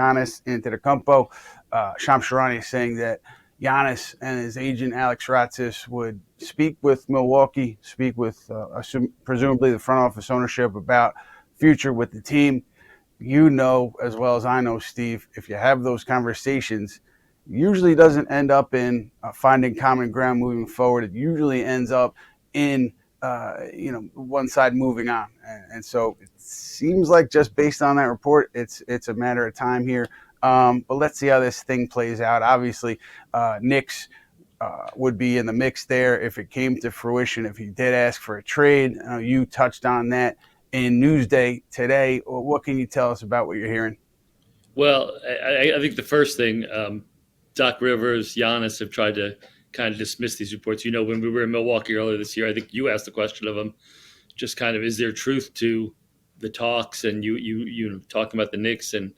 Giannis Antetokounmpo. Shams Charania saying that Giannis and his agent Alex Ratzis would speak with Milwaukee, speak with presumably the front office ownership about future with the team. You know as well as I know, Steve, if you have those conversations, usually doesn't end up in finding common ground moving forward. It usually ends up in one side moving on, and so it seems like just based on that report, it's a matter of time here. But let's see how this thing plays out. Obviously, Knicks would be in the mix there if it came to fruition. If he did ask for a trade, you touched on that in Newsday today. What can you tell us about what you're hearing? Well, I think the first thing, Doc Rivers, Giannis have tried to kind of dismiss these reports. You know, when we were in Milwaukee earlier this year, I think you asked the question of him, just kind of, is there truth to the talks? And you talking about the Knicks and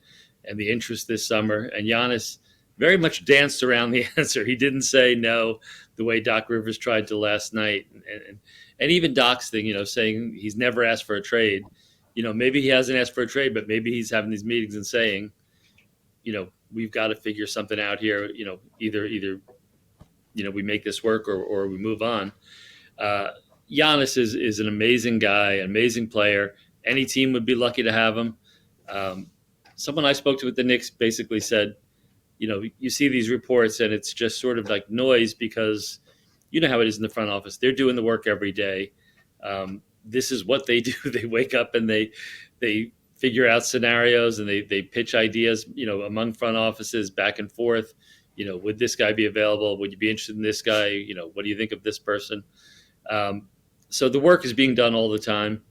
the interest this summer. And Giannis very much danced around the answer. He didn't say no the way Doc Rivers tried to last night. And even Doc's thing, saying he's never asked for a trade. Maybe he hasn't asked for a trade, but maybe he's having these meetings and saying, we've got to figure something out here. Either we make this work or we move on. Giannis is an amazing guy, an amazing player. Any team would be lucky to have him. Someone I spoke to at the Knicks basically said, you see these reports and it's just sort of like noise because you know how it is in the front office. They're doing the work every day. This is what they do. They wake up and they figure out scenarios and they pitch ideas, among front offices back and forth. Would this guy be available? Would you be interested in this guy? What do you think of this person? So the work is being done all the time.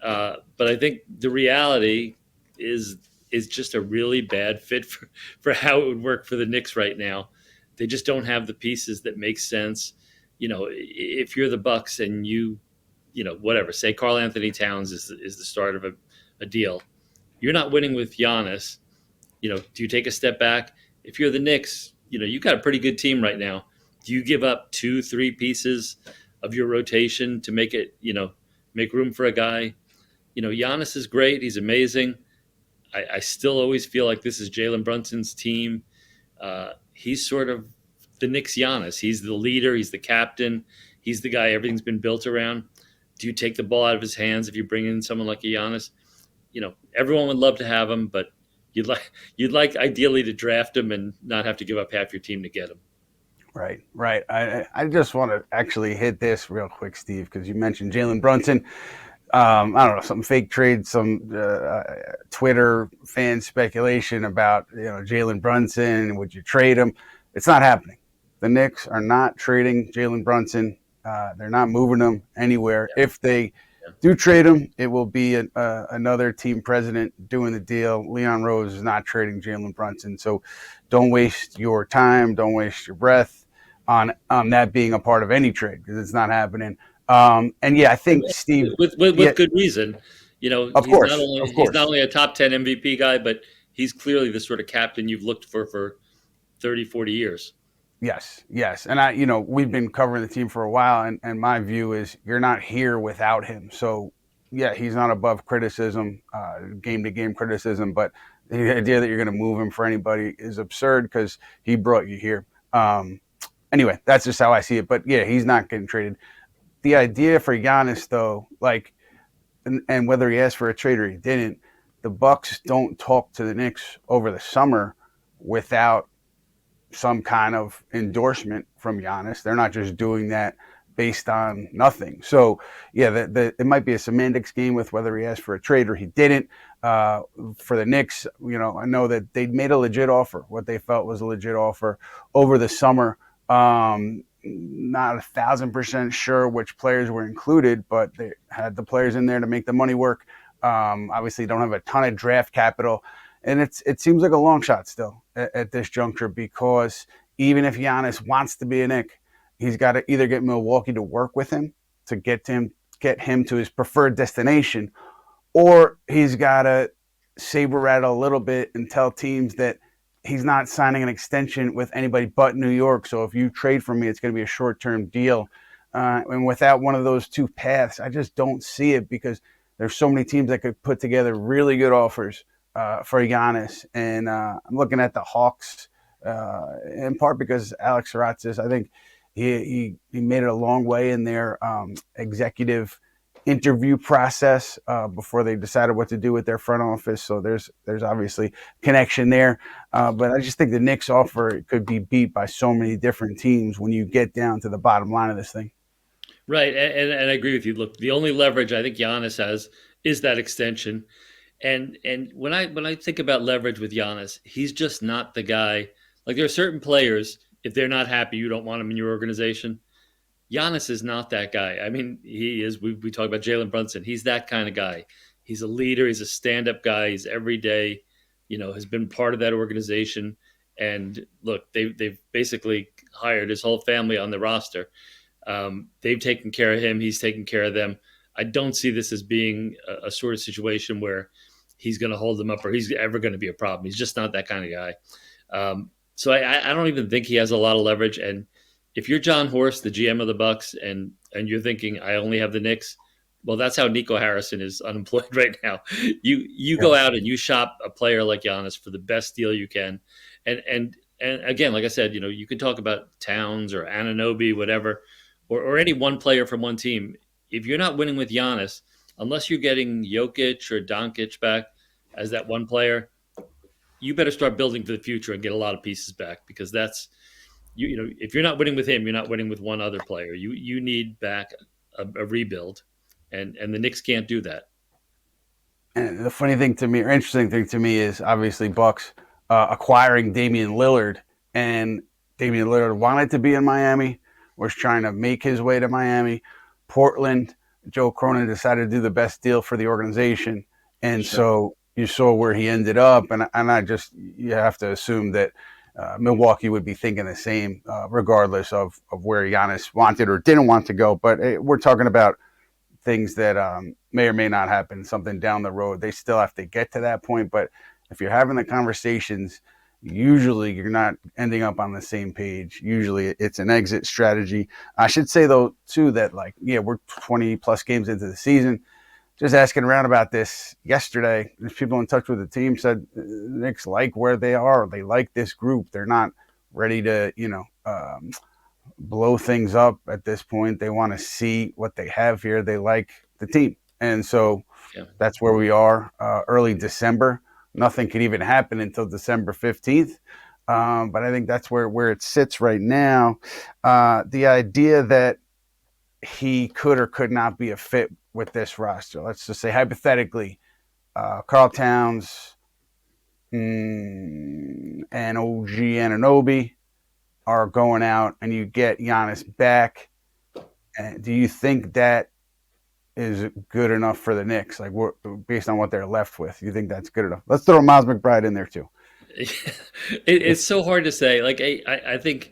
But I think the reality is just a really bad fit for how it would work for the Knicks right now. They just don't have the pieces that make sense. If you're the Bucks and whatever, say Karl Anthony Towns is the start of a deal, you're not winning with Giannis. Do you take a step back? If you're the Knicks, you've got a pretty good team right now. Do you give up 2-3 pieces of your rotation to make it, make room for a guy? Giannis is great. He's amazing. I still always feel like this is Jalen Brunson's team. He's sort of the Knicks Giannis. He's the leader. He's the captain. He's the guy everything's been built around. Do you take the ball out of his hands if you bring in someone like a Giannis? Everyone would love to have him, but you'd like ideally to draft him and not have to give up half your team to get him. Right. I just want to actually hit this real quick, Steve, because you mentioned Jalen Brunson. I don't know, some fake trade, some Twitter fan speculation about Jalen Brunson. Would you trade him? It's not happening. The Knicks are not trading Jalen Brunson. They're not moving him anywhere. Yeah. If they do trade him, it will be another team president doing the deal. Leon Rose is not trading Jalen Brunson. So don't waste your time. Don't waste your breath on that being a part of any trade because it's not happening. And yeah, I think Steve with good reason. He's not only a top 10 MVP guy, but he's clearly the sort of captain you've looked for 30, 40 years. Yes. And we've been covering the team for a while, and my view is you're not here without him. So yeah, he's not above criticism, game to game criticism, but the idea that you're going to move him for anybody is absurd because he brought you here. Anyway, that's just how I see it. But yeah, he's not getting traded. The idea for Giannis, though, and whether he asked for a trade or he didn't, the Bucks don't talk to the Knicks over the summer without some kind of endorsement from Giannis. They're not just doing that based on nothing. So, yeah, it might be a semantics game with whether he asked for a trade or he didn't. For the Knicks, I know that they made a legit offer, what they felt was a legit offer over the summer. Not 1,000% sure which players were included, but they had the players in there to make the money work. Obviously, don't have a ton of draft capital, and it seems like a long shot still at this juncture because even if Giannis wants to be a Knick, he's got to either get Milwaukee to work with him to get him to his preferred destination, or he's got to saber rattle a little bit and tell teams that he's not signing an extension with anybody but New York. So if you trade for me, it's going to be a short-term deal. And without one of those two paths, I just don't see it because there's so many teams that could put together really good offers for Giannis, and I'm looking at the Hawks in part because Alex Saratzis, I think he made it a long way in their executive interview process before they decided what to do with their front office. So there's obviously connection there, but I just think the Knicks offer could be beat by so many different teams when you get down to the bottom line of this thing. Right, and I agree with you. Look, the only leverage I think Giannis has is that extension. And when I think about leverage with Giannis, he's just not the guy. Like there are certain players, if they're not happy, you don't want them in your organization. Giannis is not that guy. I mean, he is. We talk about Jalen Brunson. He's that kind of guy. He's a leader. He's a stand-up guy. He's every day, has been part of that organization. And look, they've basically hired his whole family on the roster. They've taken care of him. He's taken care of them. I don't see this as being a sort of situation where he's going to hold them up or he's ever going to be a problem. He's just not that kind of guy. So I don't even think he has a lot of leverage. And if you're John Horst, the GM of the Bucks, and you're thinking I only have the Knicks, well, that's how Nico Harrison is unemployed right now. You Yeah. go out and you shop a player like Giannis for the best deal you can, and again, like I said, you can talk about Towns or Anunoby, whatever, or any one player from one team. If you're not winning with Giannis, unless you're getting Jokic or Doncic back as that one player, you better start building for the future and get a lot of pieces back because that's if you're not winning with him, you're not winning with one other player. You need back a rebuild, and the Knicks can't do that. And the funny thing to me, or interesting thing to me, is obviously Bucks acquiring Damian Lillard, and Damian Lillard wanted to be in Miami, was trying to make his way to Miami. Portland, Joe Cronin decided to do the best deal for the organization, and Sure. so you saw where he ended up, and I just you have to assume that Milwaukee would be thinking the same, regardless of where Giannis wanted or didn't want to go. But we're talking about things that may or may not happen, something down the road. They still have to get to that point. But if you're having the conversations, usually you're not ending up on the same page. Usually it's an exit strategy. I should say, though, too, that we're 20 plus games into the season. Just asking around about this yesterday. There's people in touch with the team said the Knicks like where they are. They like this group. They're not ready to, blow things up at this point. They want to see what they have here. They like the team. And so Yeah. that's where we are, early December. Nothing could even happen until December 15th. But I think that's where it sits right now. The idea that he could or could not be a fit with this roster. Let's just say hypothetically, Karl Towns and OG Anunoby are going out, and you get Giannis back. And do you think that is good enough for the Knicks? Like, based on what they're left with, you think that's good enough? Let's throw Miles McBride in there too. It's so hard to say. Like I think,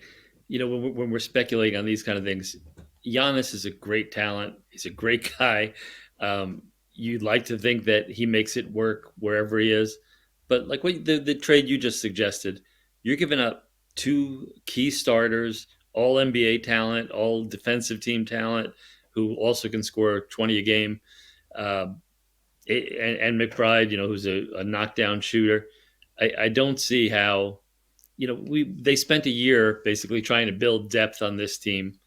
when we're speculating on these kind of things, Giannis is a great talent. He's a great guy. You'd like to think that he makes it work wherever he is, but like the trade you just suggested, you're giving up two key starters, all NBA talent, all defensive team talent, who also can score 20 a game, and McBride, who's a knockdown shooter. I don't see how they spent a year basically trying to build depth on this team,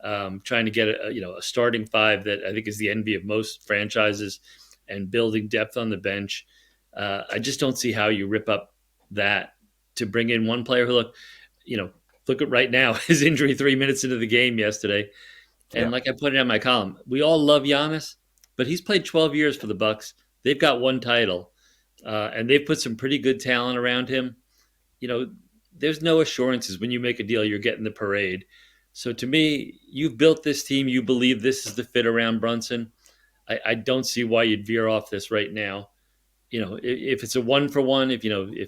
trying to get a starting five that I think is the envy of most franchises, and building depth on the bench. I just don't see how you rip up that to bring in one player who look at right now his injury 3 minutes into the game yesterday, and Yeah. like I put it in my column, we all love Giannis, but he's played 12 years for the Bucks. They've got one title, and they've put some pretty good talent around him. You know, there's no assurances when you make a deal you're getting the parade. So to me, you've built this team. You believe this is the fit around Brunson. I don't see why you'd veer off this right now. If it's a one for one, if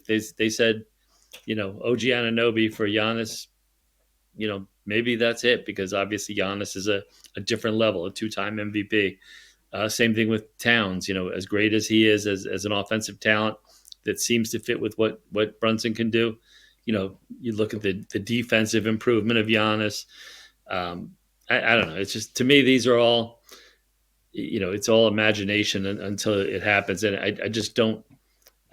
they said, OG Anunoby for Giannis, maybe that's it, because obviously Giannis is a different level, a two-time MVP. Same thing with Towns, as great as he is as an offensive talent that seems to fit with what Brunson can do. You look at the defensive improvement of Giannis. I don't know. It's just, to me, these are all, it's all imagination until it happens. And I just don't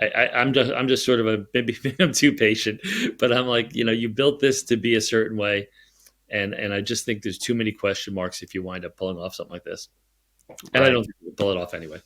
I'm just sort of a maybe I'm too patient, but I'm like, you built this to be a certain way, and I just think there's too many question marks if you wind up pulling off something like this, and I Right. don't think we pull it off anyway.